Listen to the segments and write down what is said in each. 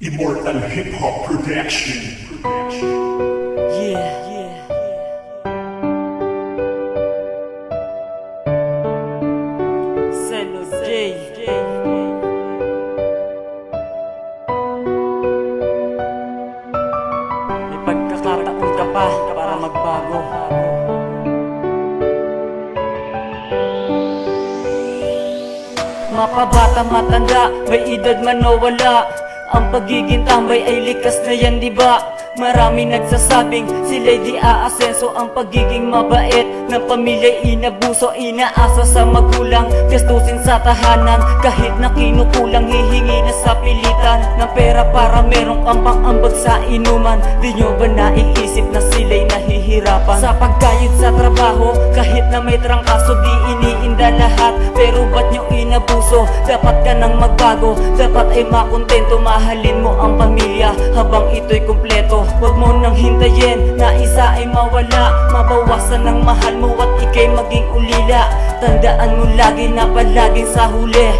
Immortal Hip Hop Production. Yeah. Selo J. May pagkakataon ka pa para magbago. Mapabata matanda, may edad man o wala, ang pagiging tambay ay likas na yan, diba? Marami nagsasabing sila'y di aasenso. Ang pagiging mabait ng pamilya'y inabuso. Inaasa sa magulang, gastusin sa tahanan. Kahit na kinukulang, hihingi na sa pilitan ng pera para merong kang pang-ambag sa inuman. Di nyo ba naiisip na sila'y nahihirapan sa pagkayod sa trabaho? Kahit na may trangkaso, di iniinda lahat. Pero ba't nyo inabuso? Dapat ka nang magbago, dapat ay makontento. Mahalin mo ang pamilya habang ito'y kumpleto. Huwag mo nang hintayin na isa ay mawala. Mabawasan ng mahal mo at ika'y maging ulila. Tandaan mo lagi na palaging sa huli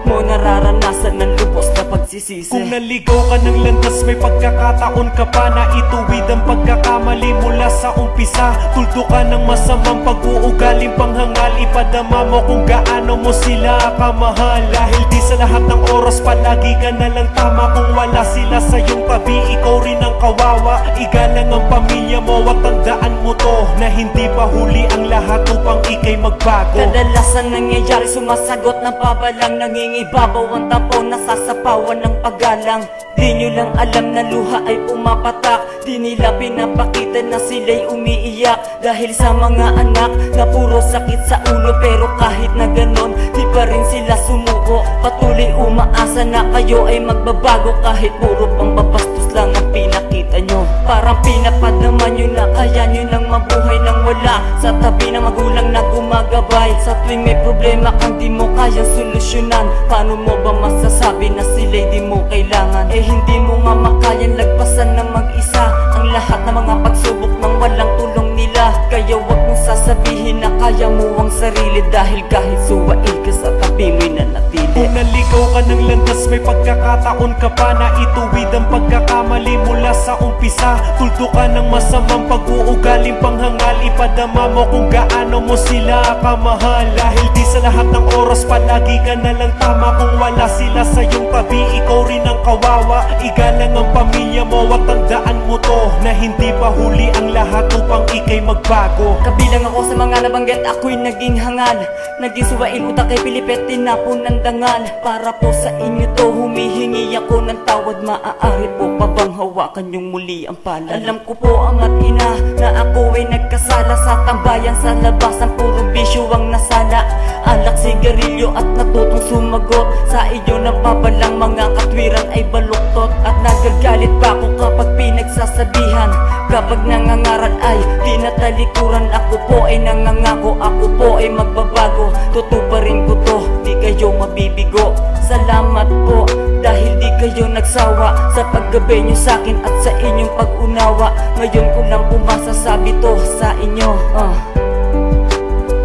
mo nararanasan ng lubos na pagsisisi. Kung naligaw ka ng landas, may pagkakataon ka pa na ituwid ang pagkakamali mula sa umpisa. Tuldo ka ng masamang pag-uugaling panghangal. Ipadama mo kung gaano mo sila kamahal. Dahil di sa lahat ng oras palagi ka na lang tama. Kung wala sila sa iyong tabi, ikaw rin ang kawawa. Igalang ang pamilya mo at tandaan mo to, na hindi pa huli ang lahat upang ika'y magbago. Kadalasan nangyayari, sumasagot ng pabalang. Nangingibabaw ang tapo, nasasapawan ng paggalang. Di nyo lang alam na luha ay pumapatak. Di nila pinapakita na sila'y umiiyak dahil sa mga anak na puro sakit sa ulo. Pero kahit na ganon, di pa rin sila sumuko. Patuloy umaasa na kayo ay magbabago. Kahit puro pang babastos lang ang pinakita nyo. Parang pinapadama nyo na kaya nyo nang mabuhay nang wala sa tabi ng magulang na gumagabay. Sa tuwing may problema kang di mo kayang solusyonan, paano mo ba masasabi na sila'y di mo kailangan? Eh hindi mo nga makayan lagpasan na mag-isa ang lahat ng mga pagsubok nang walang tulong nila. Kaya wag mong sasabihin na kaya mo ang sarili, dahil kahit suwail ka sa tabi mo'y nanatili. Kung naligaw ka ng landas, may pagkakataon ka pa na ituwid ang pagkakamali mula sa umpisa. Tuldo ka ng masamang pag-uugaling panghangal. Ipadama mo kung gaano mo sila kamahal. Dahil di sa lahat ng oras palagi ka na lang tama. Kung wala sila sa iyong tabi, ikaw rin ang kawawa. Igalang ang pamilya mo at tandaan mo to, na hindi pa huli ang lahat upang ika'y magbago. Kabilang ako sa mga nabanggit, ako'y naging hangal. Naging suwail, utak ay pilipet, tinapon ng dangal. Para po sa inyo to, humihingi ako ng tawad. Maaari po pa bang hawakan yung muli ang palad? Alam ko po ama't ina na ako ay nagkasala sa tambayan sa labasan. Puro bisyo ang nasala, alak, sigarilyo at natutong sumagot sa iyo ng pabalang mga katwiran ay baluktot. At nagagalit pa ako kapag pinagsasabihan. Kapag nangangaral ay di natalikuran. Ako po ay nangangako, ako po ay magbabago. Tutuparin ko to, di kayo mabibigo. Salamat po dahil di kayo nagsawa sa paggabi nyo sa'kin at sa inyong pag-unawa. Ngayon ko lang pumasasabi to sa inyo,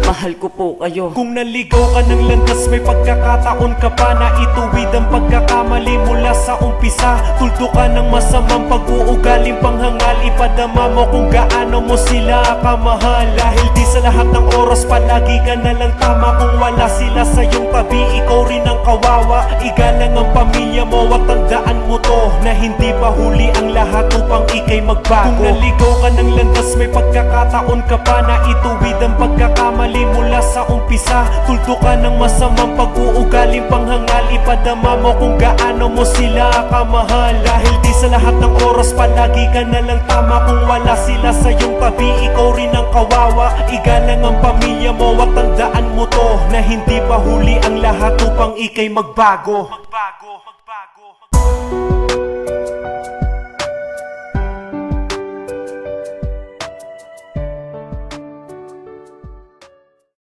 mahal ko po kayo. Kung naligaw ka ng landas, may pagkakataon ka pa na ituwid ang pagkakamali mula sa umpisa. Tuldo ka ng masamang pag-uugaling panghangal. Ipadama mo kung gaano mo sila kamahal. Dahil di sa lahat ng oras palagi ka na lang tama. Kung wala sila sa iyong tabi, ikaw rin ang kawawa. Igalang ang pamilya mo at tandaan mo to, na hindi pa huli ang lahat upang ika'y magbago. Kung naligaw ka ng landas, may pagkakataon ka pa na ituwid ang pagkakamali mula sa umpisa. Tuldo ka ng masamang pag-uugaling panghangal. Ipadama mo kung gaano mo sila kamahal. Dahil di sa lahat ng oras palagi ka na lang tama. Kung wala sila sa iyong tabi, ikaw rin ang kawawa. Igalang ang pamilya mo at tandaan mo to, na hindi pa huli ang lahat upang ika'y magbago.